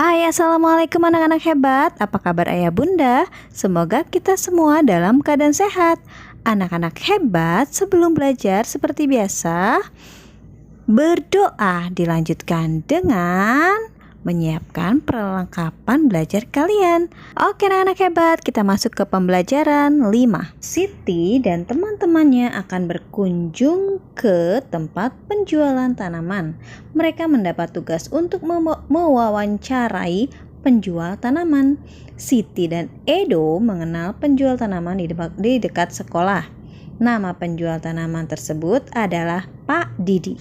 Hai, assalamualaikum anak-anak hebat. Apa kabar ayah bunda? Semoga kita semua dalam keadaan sehat. Anak-anak hebat, sebelum belajar seperti biasa, berdoa dilanjutkan dengan menyiapkan perlengkapan belajar kalian. Oke anak-anak hebat, kita masuk ke pembelajaran 5. Siti dan teman-temannya akan berkunjung ke tempat penjualan tanaman. Mereka mendapat tugas untuk mewawancarai penjual tanaman. Siti dan Edo mengenal penjual tanaman di dekat sekolah. Nama penjual tanaman tersebut adalah Pak Didi.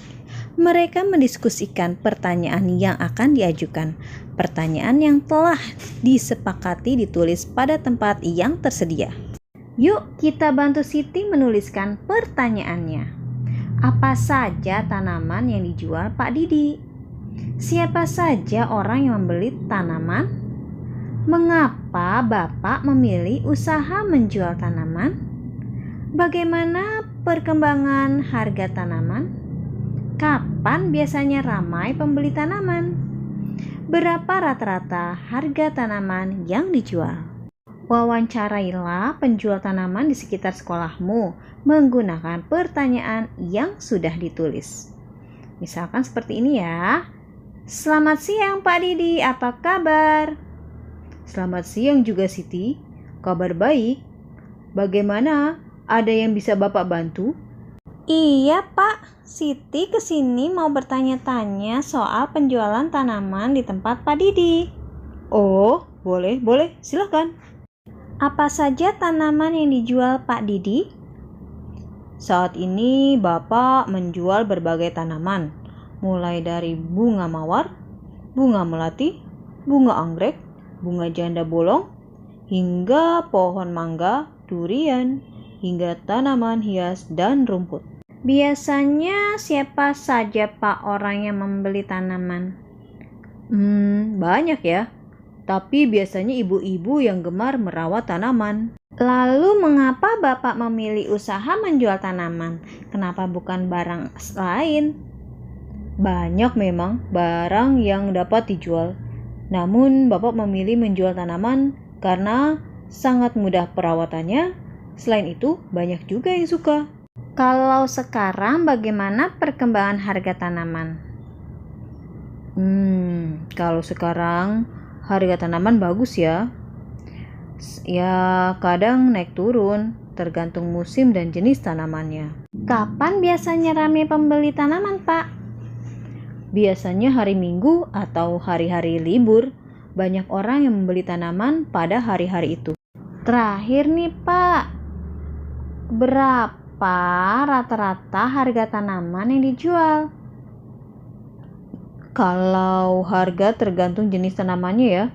Mereka mendiskusikan pertanyaan yang akan diajukan. Pertanyaan yang telah disepakati ditulis pada tempat yang tersedia. Yuk kita bantu Siti menuliskan pertanyaannya. Apa saja tanaman yang dijual Pak Didi? Siapa saja orang yang membeli tanaman? Mengapa Bapak memilih usaha menjual tanaman? Bagaimana perkembangan harga tanaman? Kapan biasanya ramai pembeli tanaman? Berapa rata-rata harga tanaman yang dijual? Wawancarailah penjual tanaman di sekitar sekolahmu menggunakan pertanyaan yang sudah ditulis. Misalkan seperti ini ya. Selamat siang Pak Didi, apa kabar? Selamat siang juga Siti, kabar baik. Bagaimana? Ada yang bisa Bapak bantu? Iya Pak, Siti kesini mau bertanya-tanya soal penjualan tanaman di tempat Pak Didi. Oh, boleh, silakan. Apa saja tanaman yang dijual Pak Didi? Saat ini Bapak menjual berbagai tanaman, mulai dari bunga mawar, bunga melati, bunga anggrek, bunga janda bolong, hingga pohon mangga, durian, hingga tanaman hias dan rumput. Biasanya siapa saja Pak orang yang membeli tanaman? Banyak ya. Tapi biasanya ibu-ibu yang gemar merawat tanaman. Lalu mengapa Bapak memilih usaha menjual tanaman? Kenapa bukan barang lain? Banyak memang barang yang dapat dijual. Namun Bapak memilih menjual tanaman karena sangat mudah perawatannya. Selain itu banyak juga yang suka. Kalau sekarang bagaimana perkembangan harga tanaman? Kalau sekarang harga tanaman bagus ya. Ya kadang naik turun, tergantung musim dan jenis tanamannya. Kapan biasanya ramai pembeli tanaman Pak? Biasanya hari Minggu atau hari-hari libur. Banyak orang yang membeli tanaman pada hari-hari itu. Terakhir nih Pak, berapa rata-rata harga tanaman yang dijual? Kalau harga tergantung jenis tanamannya ya.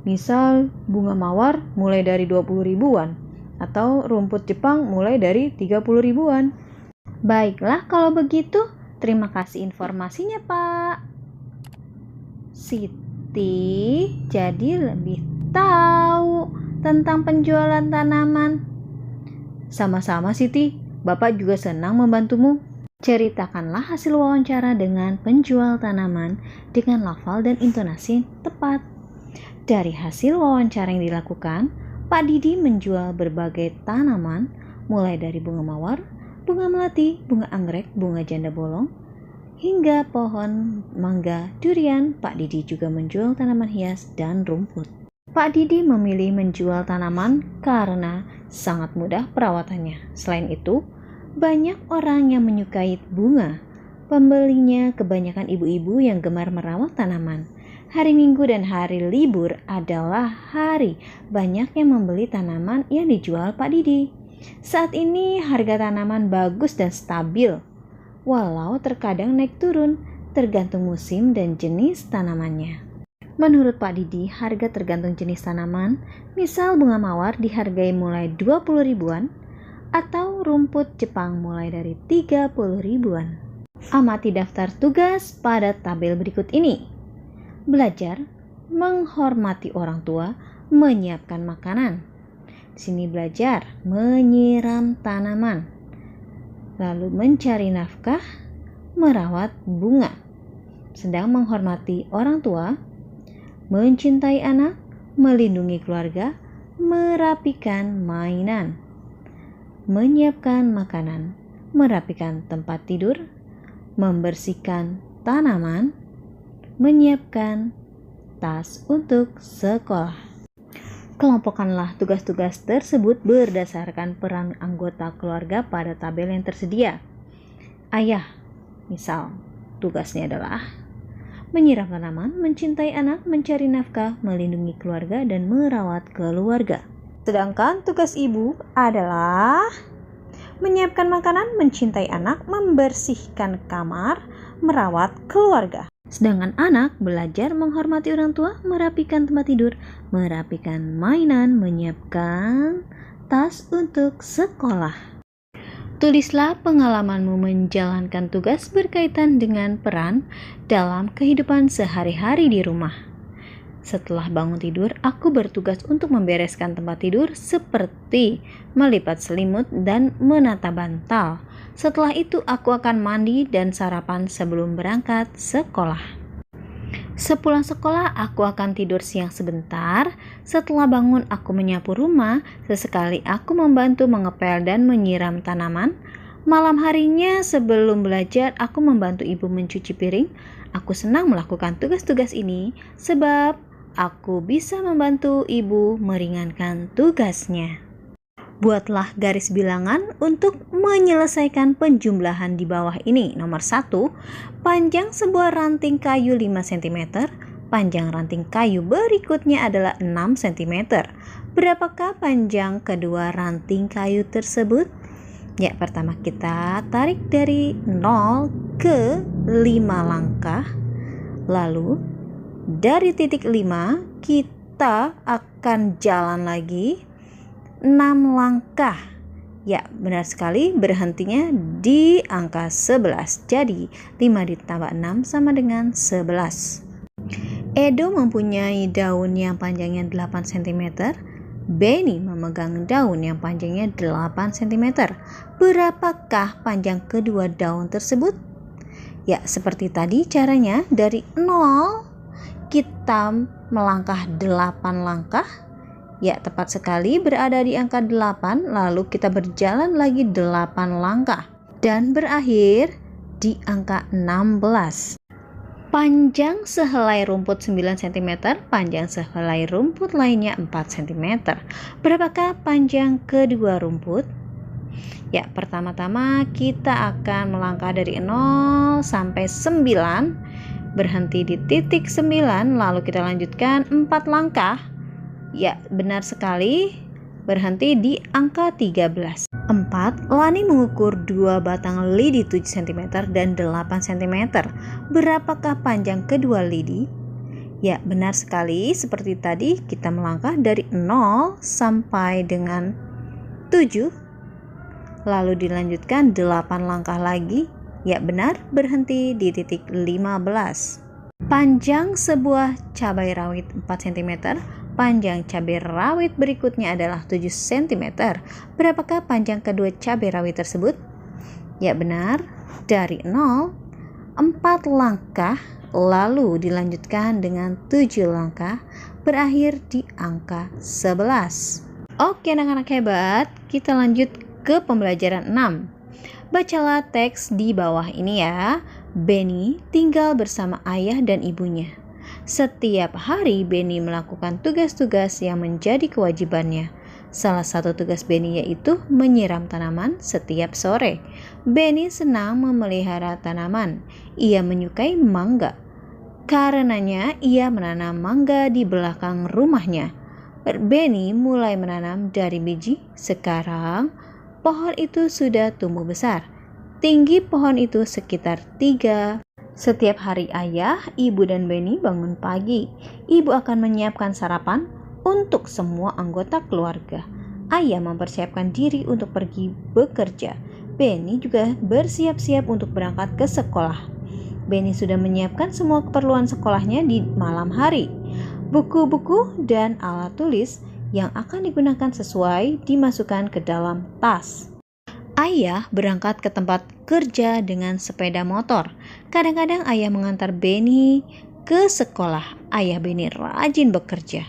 Misal bunga mawar mulai dari 20 ribuan atau rumput Jepang mulai dari 30 ribuan. Baiklah kalau begitu, terima kasih informasinya Pak. Siti jadi lebih tahu tentang penjualan tanaman. Sama-sama Siti. Bapak juga senang membantumu. Ceritakanlah hasil wawancara dengan penjual tanaman dengan lafal dan intonasi tepat. Dari hasil wawancara yang dilakukan, Pak Didi menjual berbagai tanaman, mulai dari bunga mawar, bunga melati, bunga anggrek, bunga janda bolong, hingga pohon mangga, durian. Pak Didi juga menjual tanaman hias dan rumput. Pak Didi memilih menjual tanaman karena sangat mudah perawatannya. Selain itu, banyak orang yang menyukai bunga. Pembelinya kebanyakan ibu-ibu yang gemar merawat tanaman. Hari Minggu dan hari libur adalah hari banyak yang membeli tanaman yang dijual Pak Didi. Saat ini harga tanaman bagus dan stabil, walau terkadang naik turun, tergantung musim dan jenis tanamannya. Menurut Pak Didi, harga tergantung jenis tanaman. Misal bunga mawar dihargai mulai 20 ribuan atau rumput Jepang mulai dari 30 ribuan. Amati daftar tugas pada tabel berikut ini. Belajar, menghormati orang tua, menyiapkan makanan. Di sini belajar menyiram tanaman. Lalu mencari nafkah, merawat bunga. Sedang menghormati orang tua, mencintai anak, melindungi keluarga, merapikan mainan, menyiapkan makanan, merapikan tempat tidur, membersihkan tanaman, menyiapkan tas untuk sekolah. Kelompokkanlah tugas-tugas tersebut berdasarkan peran anggota keluarga pada tabel yang tersedia. Ayah, misal, tugasnya adalah menyiram tanaman, mencintai anak, mencari nafkah, melindungi keluarga, dan merawat keluarga. Sedangkan tugas ibu adalah menyiapkan makanan, mencintai anak, membersihkan kamar, merawat keluarga. Sedangkan anak belajar menghormati orang tua, merapikan tempat tidur, merapikan mainan, menyiapkan tas untuk sekolah. Tulislah pengalamanmu menjalankan tugas berkaitan dengan peran dalam kehidupan sehari-hari di rumah. Setelah bangun tidur, aku bertugas untuk membereskan tempat tidur seperti melipat selimut dan menata bantal. Setelah itu, aku akan mandi dan sarapan sebelum berangkat sekolah. Sepulang sekolah, aku akan tidur siang sebentar. Setelah bangun, aku menyapu rumah. Sesekali aku membantu mengepel dan menyiram tanaman. Malam harinya sebelum belajar, aku membantu ibu mencuci piring. Aku senang melakukan tugas-tugas ini sebab aku bisa membantu ibu meringankan tugasnya. Buatlah garis bilangan untuk menyelesaikan penjumlahan di bawah ini. Nomor 1, panjang sebuah ranting kayu 5 cm. Panjang ranting kayu berikutnya adalah 6 cm. Berapakah panjang kedua ranting kayu tersebut? Ya, pertama kita tarik dari 0 ke 5 langkah. Lalu dari titik 5 kita akan jalan lagi 6 langkah. Ya, benar sekali, berhentinya di angka 11. Jadi 5 ditambah 6 sama dengan 11. Edo mempunyai daun yang panjangnya 8 cm. Benny memegang daun yang panjangnya 8 cm. Berapakah panjang kedua daun tersebut? Ya, seperti tadi caranya, dari 0 kita melangkah 8 langkah. Ya, tepat sekali, berada di angka 8, lalu kita berjalan lagi 8 langkah dan berakhir di angka 16. Panjang sehelai rumput 9 cm, panjang sehelai rumput lainnya 4 cm. Berapakah panjang kedua rumput? Ya, pertama-tama kita akan melangkah dari 0 sampai 9, berhenti di titik 9, lalu kita lanjutkan 4 langkah. Ya, benar sekali, berhenti di angka 13. 4. Lani mengukur 2 batang lidi 7 cm dan 8 cm. Berapakah panjang kedua lidi? Ya, benar sekali, seperti tadi kita melangkah dari 0 sampai dengan 7. Lalu dilanjutkan 8 langkah lagi. Ya, benar, berhenti di titik 15. Panjang sebuah cabai rawit 4 cm. Panjang cabai rawit berikutnya adalah 7 cm. Berapakah panjang kedua cabai rawit tersebut? Ya, benar, dari 0, 4 langkah, lalu dilanjutkan dengan 7 langkah, berakhir di angka 11. Oke anak-anak hebat, kita lanjut ke pembelajaran 6. Bacalah teks di bawah ini ya. Benny tinggal bersama ayah dan ibunya. Setiap hari Benny melakukan tugas-tugas yang menjadi kewajibannya. Salah satu tugas Benny yaitu menyiram tanaman setiap sore. Benny senang memelihara tanaman. Ia menyukai mangga. Karenanya ia menanam mangga di belakang rumahnya. Benny mulai menanam dari biji. Sekarang pohon itu sudah tumbuh besar. Tinggi pohon itu sekitar 3. Setiap hari ayah, ibu, dan Benny bangun pagi. Ibu akan menyiapkan sarapan untuk semua anggota keluarga. Ayah mempersiapkan diri untuk pergi bekerja. Benny juga bersiap-siap untuk berangkat ke sekolah. Benny sudah menyiapkan semua keperluan sekolahnya di malam hari. Buku-buku dan alat tulis yang akan digunakan sesuai dimasukkan ke dalam tas. Ayah berangkat ke tempat kerja dengan sepeda motor. Kadang-kadang ayah mengantar Benny ke sekolah. Ayah Benny rajin bekerja.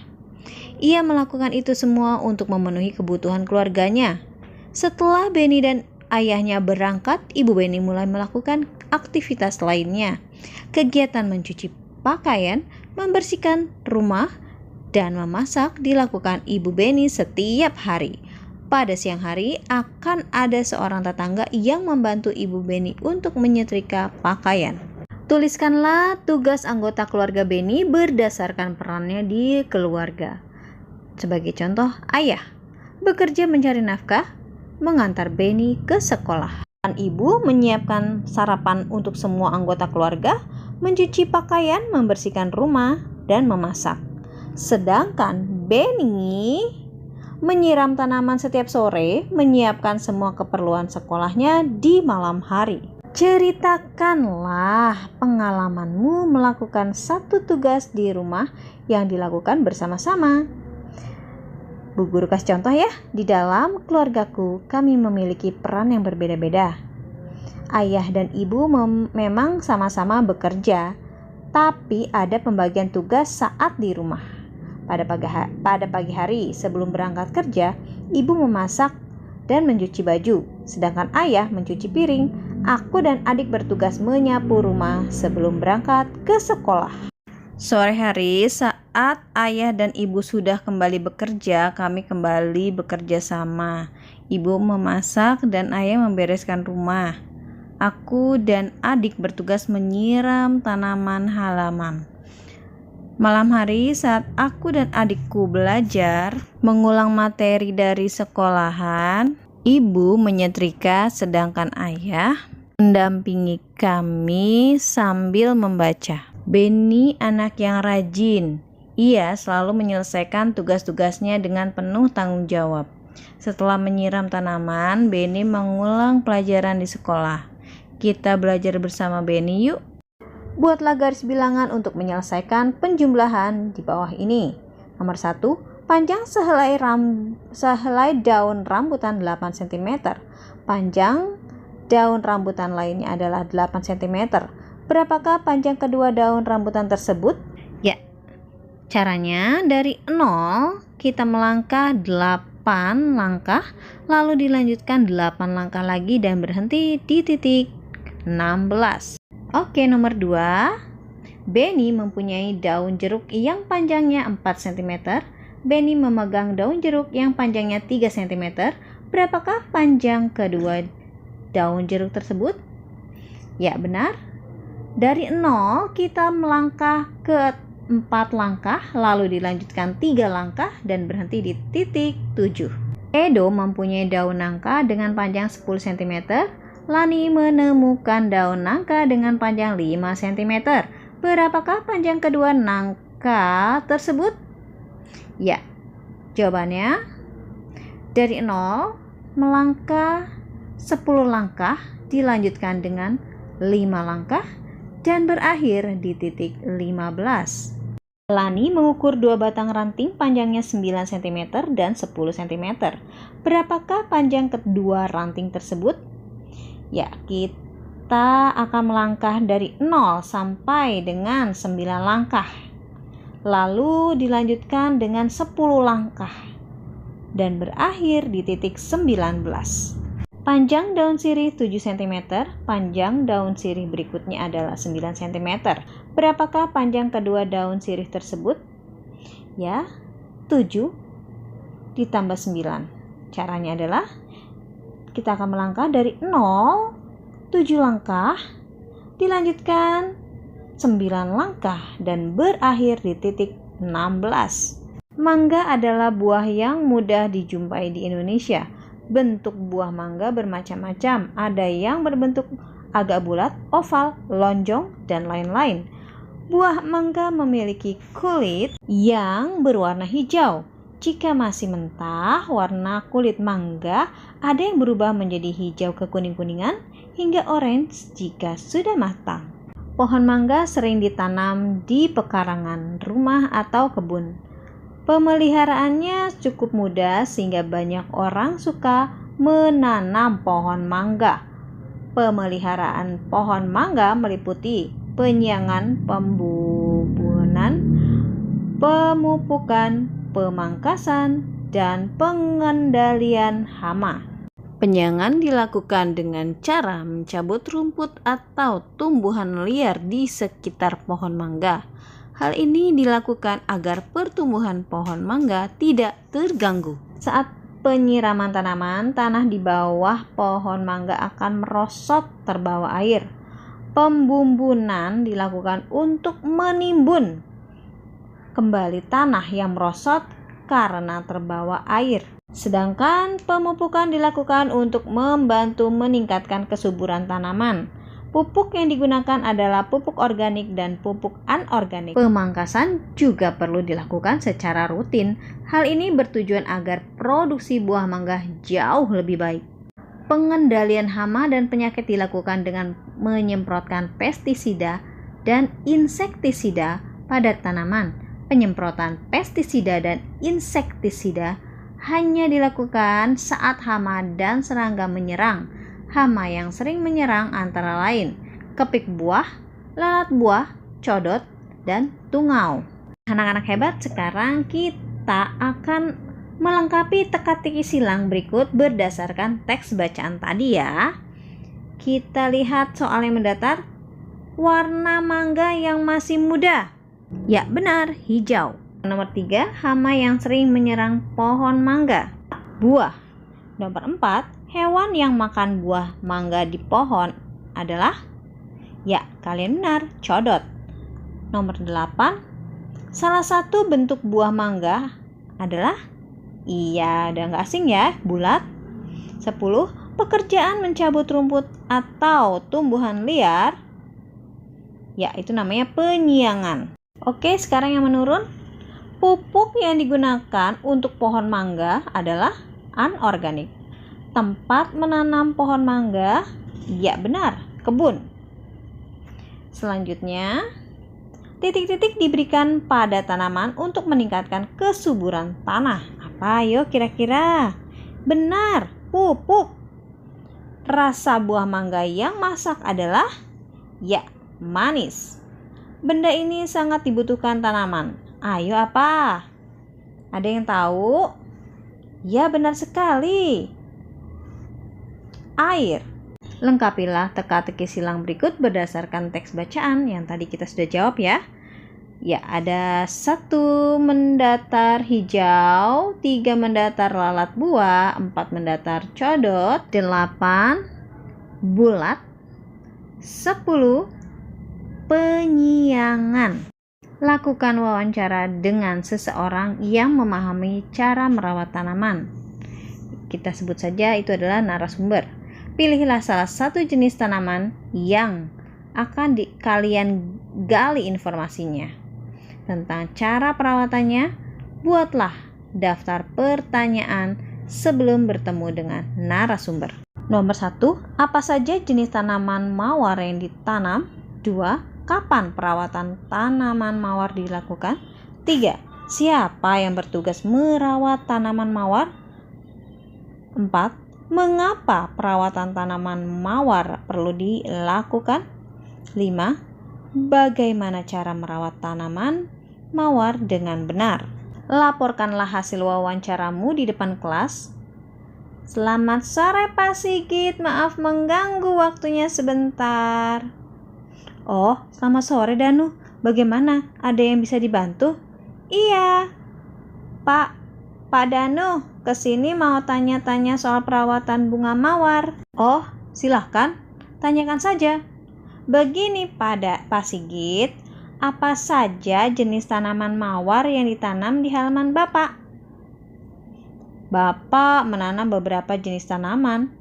Ia melakukan itu semua untuk memenuhi kebutuhan keluarganya. Setelah Benny dan ayahnya berangkat, Ibu Benny mulai melakukan aktivitas lainnya. Kegiatan mencuci pakaian, membersihkan rumah, dan memasak dilakukan Ibu Benny setiap hari. Pada siang hari akan ada seorang tetangga yang membantu Ibu Benny untuk menyetrika pakaian. Tuliskanlah tugas anggota keluarga Benny berdasarkan perannya di keluarga. Sebagai contoh, ayah bekerja mencari nafkah, mengantar Benny ke sekolah. Dan ibu menyiapkan sarapan untuk semua anggota keluarga, mencuci pakaian, membersihkan rumah, dan memasak. Sedangkan Benny menyiram tanaman setiap sore, menyiapkan semua keperluan sekolahnya di malam hari. Ceritakanlah pengalamanmu melakukan satu tugas di rumah yang dilakukan bersama-sama. Bu Guru kasih contoh ya, di dalam keluargaku kami memiliki peran yang berbeda-beda. Ayah dan ibu memang sama-sama bekerja, tapi ada pembagian tugas saat di rumah. Pada pagi hari sebelum berangkat kerja, ibu memasak dan mencuci baju, sedangkan ayah mencuci piring. Aku dan adik bertugas menyapu rumah sebelum berangkat ke sekolah. Sore hari saat ayah dan ibu sudah kembali bekerja, kami kembali bekerja sama. Ibu memasak dan ayah membereskan rumah. Aku dan adik bertugas menyiram tanaman halaman. Malam hari saat aku dan adikku belajar mengulang materi dari sekolahan, ibu menyetrika sedangkan ayah mendampingi kami sambil membaca. Benny anak yang rajin. Ia selalu menyelesaikan tugas-tugasnya dengan penuh tanggung jawab. Setelah menyiram tanaman, Benny mengulang pelajaran di sekolah. Kita belajar bersama Benny yuk. Buatlah garis bilangan untuk menyelesaikan penjumlahan di bawah ini. Nomor 1, panjang sehelai daun rambutan 8 cm. Panjang daun rambutan lainnya adalah 8 cm. Berapakah panjang kedua daun rambutan tersebut? Ya, caranya dari 0 kita melangkah 8 langkah, lalu dilanjutkan 8 langkah lagi dan berhenti di titik 16. Oke, nomor 2. Benny mempunyai daun jeruk yang panjangnya 4 cm. Benny memegang daun jeruk yang panjangnya 3 cm. Berapakah panjang kedua daun jeruk tersebut? Ya, benar. Dari 0 kita melangkah ke 4 langkah, lalu dilanjutkan 3 langkah dan berhenti di titik 7. Edo mempunyai daun nangka dengan panjang 10 cm. Lani menemukan daun nangka dengan panjang 5 cm. Berapakah panjang kedua nangka tersebut? Ya, jawabannya dari 0 melangkah 10 langkah, dilanjutkan dengan 5 langkah dan berakhir di titik 15. Lani mengukur 2 batang ranting panjangnya 9 cm dan 10 cm. Berapakah panjang kedua ranting tersebut? Ya, kita akan melangkah dari 0 sampai dengan 9 langkah. Lalu dilanjutkan dengan 10 langkah dan berakhir di titik 19. Panjang daun sirih 7 cm, panjang daun sirih berikutnya adalah 9 cm. Berapakah panjang kedua daun sirih tersebut? Ya, 7 ditambah 9. Caranya adalah kita akan melangkah dari 0, 7 langkah, dilanjutkan 9 langkah dan berakhir di titik 16. Mangga adalah buah yang mudah dijumpai di Indonesia. Bentuk buah mangga bermacam-macam, ada yang berbentuk agak bulat, oval, lonjong, dan lain-lain. Buah mangga memiliki kulit yang berwarna hijau. Jika masih mentah, warna kulit mangga ada yang berubah menjadi hijau ke kuning-kuningan hingga orange jika sudah matang. Pohon mangga sering ditanam di pekarangan rumah atau kebun. Pemeliharaannya cukup mudah sehingga banyak orang suka menanam pohon mangga. Pemeliharaan pohon mangga meliputi penyiangan, penyimpanan, pemupukan, pemangkasan, dan pengendalian hama. Penyiangan dilakukan dengan cara mencabut rumput atau tumbuhan liar di sekitar pohon mangga. Hal ini dilakukan agar pertumbuhan pohon mangga tidak terganggu. Saat penyiraman tanaman, tanah di bawah pohon mangga akan merosot terbawa air. Pembumbunan dilakukan untuk menimbun kembali tanah yang merosot karena terbawa air. Sedangkan pemupukan dilakukan untuk membantu meningkatkan kesuburan tanaman. Pupuk yang digunakan adalah pupuk organik dan pupuk anorganik. Pemangkasan juga perlu dilakukan secara rutin. Hal ini bertujuan agar produksi buah mangga jauh lebih baik. Pengendalian hama dan penyakit dilakukan dengan menyemprotkan pestisida dan insektisida pada tanaman. Penyemprotan pestisida dan insektisida hanya dilakukan saat hama dan serangga menyerang. Hama yang sering menyerang antara lain kepik buah, lalat buah, codot, dan tungau. Anak-anak hebat, sekarang kita akan melengkapi teka-teki silang berikut berdasarkan teks bacaan tadi ya. Kita lihat soal yang mendatar. Warna mangga yang masih muda. Ya benar, hijau. Nomor 3, hama yang sering menyerang pohon mangga. Buah. Nomor 4, hewan yang makan buah mangga di pohon adalah? Ya, kalian benar, codot. Nomor 8, salah satu bentuk buah mangga adalah? Iya, udah nggak asing ya, bulat. 10, pekerjaan mencabut rumput atau tumbuhan liar. Ya, itu namanya penyiangan. Oke, sekarang yang menurun. Pupuk yang digunakan untuk pohon mangga adalah anorganik. Tempat menanam pohon mangga, ya benar, kebun. Selanjutnya, titik-titik diberikan pada tanaman untuk meningkatkan kesuburan tanah. Apa ayo kira-kira? Benar, pupuk. Rasa buah mangga yang masak adalah? Ya, manis. Benda ini sangat dibutuhkan tanaman. Ayo apa? Ada yang tahu? Ya, benar sekali. Air. Lengkapilah teka-teki silang berikut berdasarkan teks bacaan yang tadi kita sudah jawab ya. Ya, ada 1 mendatar hijau, 3 mendatar lalat buah, 4 mendatar codot, 8 bulat, 10 penyiangan. Lakukan wawancara dengan seseorang yang memahami cara merawat tanaman. Kita sebut saja itu adalah narasumber. Pilihlah salah satu jenis tanaman yang akan kalian gali informasinya. Tentang cara perawatannya, buatlah daftar pertanyaan sebelum bertemu dengan narasumber. Nomor 1, apa saja jenis tanaman mawar yang ditanam? 2, kapan perawatan tanaman mawar dilakukan? 3, siapa yang bertugas merawat tanaman mawar? 4, mengapa perawatan tanaman mawar perlu dilakukan? 5, bagaimana cara merawat tanaman mawar dengan benar? Laporkanlah hasil wawancaramu di depan kelas. Selamat sore Pak Sigit, maaf mengganggu waktunya sebentar. Oh, selamat sore Danu. Bagaimana? Ada yang bisa dibantu? Iya. Pak Danu, kesini mau tanya-tanya soal perawatan bunga mawar. Oh, silahkan. Tanyakan saja. Begini Pak Sigit, apa saja jenis tanaman mawar yang ditanam di halaman Bapak? Bapak menanam beberapa jenis tanaman.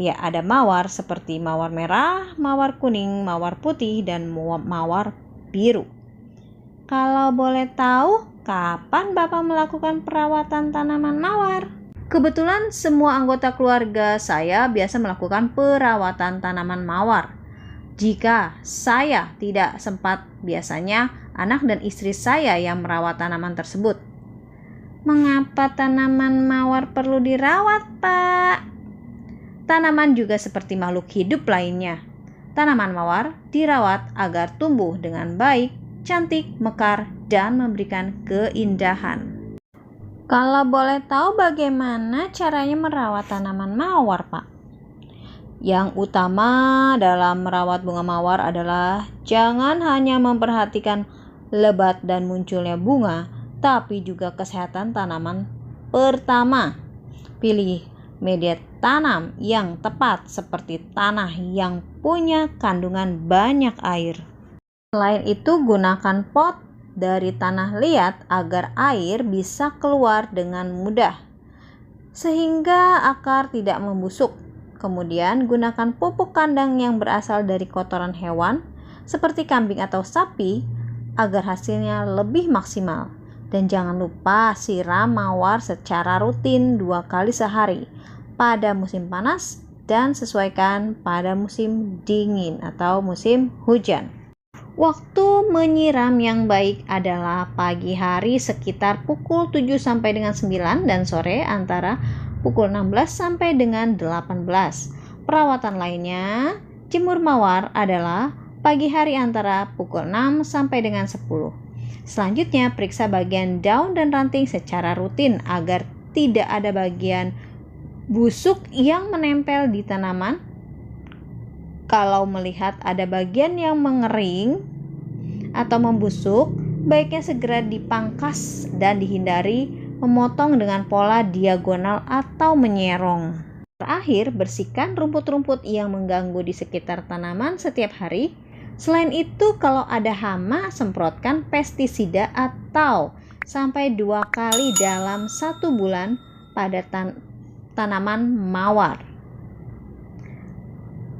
Ya, ada mawar seperti mawar merah, mawar kuning, mawar putih, dan mawar biru. Kalau boleh tahu, kapan Bapak melakukan perawatan tanaman mawar? Kebetulan semua anggota keluarga saya biasa melakukan perawatan tanaman mawar. Jika saya tidak sempat, biasanya anak dan istri saya yang merawat tanaman tersebut. Mengapa tanaman mawar perlu dirawat, Pak? Tanaman juga seperti makhluk hidup lainnya. Tanaman mawar dirawat agar tumbuh dengan baik cantik, mekar, dan memberikan keindahan. Kalau boleh tahu bagaimana caranya merawat tanaman mawar, Pak? Yang utama dalam merawat bunga mawar adalah jangan hanya memperhatikan lebat dan munculnya bunga, tapi juga kesehatan tanaman. Pertama, pilih media tanam yang tepat seperti tanah yang punya kandungan banyak air. Selain itu, gunakan pot dari tanah liat agar air bisa keluar dengan mudah sehingga akar tidak membusuk. Kemudian gunakan pupuk kandang yang berasal dari kotoran hewan seperti kambing atau sapi agar hasilnya lebih maksimal. Dan jangan lupa siram mawar secara rutin 2 kali sehari pada musim panas dan sesuaikan pada musim dingin atau musim hujan. Waktu menyiram yang baik adalah pagi hari sekitar pukul 7 sampai dengan 9 dan sore antara pukul 16 sampai dengan 18. Perawatan lainnya, jemur mawar adalah pagi hari antara pukul 6 sampai dengan 10. Selanjutnya, periksa bagian daun dan ranting secara rutin agar tidak ada bagian busuk yang menempel di tanaman. Kalau melihat ada bagian yang mengering atau membusuk, baiknya segera dipangkas dan dihindari memotong dengan pola diagonal atau menyerong. Terakhir, bersihkan rumput-rumput yang mengganggu di sekitar tanaman setiap hari. Selain itu, kalau ada hama, semprotkan pestisida atau sampai 2 kali dalam 1 bulan pada tanaman mawar.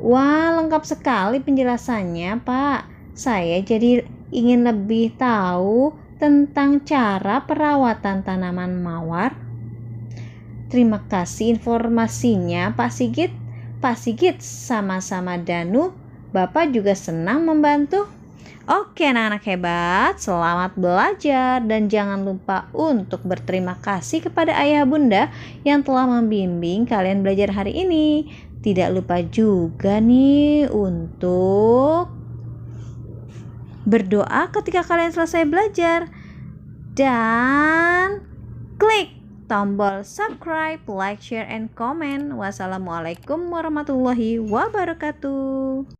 Wah, lengkap sekali penjelasannya, Pak. Saya jadi ingin lebih tahu tentang cara perawatan tanaman mawar. Terima kasih informasinya, Pak Sigit. Pak Sigit, sama-sama Danu. Bapak juga senang membantu. Oke, anak-anak hebat, selamat belajar dan jangan lupa untuk berterima kasih kepada ayah bunda yang telah membimbing kalian belajar hari ini. Tidak lupa juga nih untuk berdoa ketika kalian selesai belajar dan klik tombol subscribe, like, share, and comment. Wassalamualaikum warahmatullahi wabarakatuh.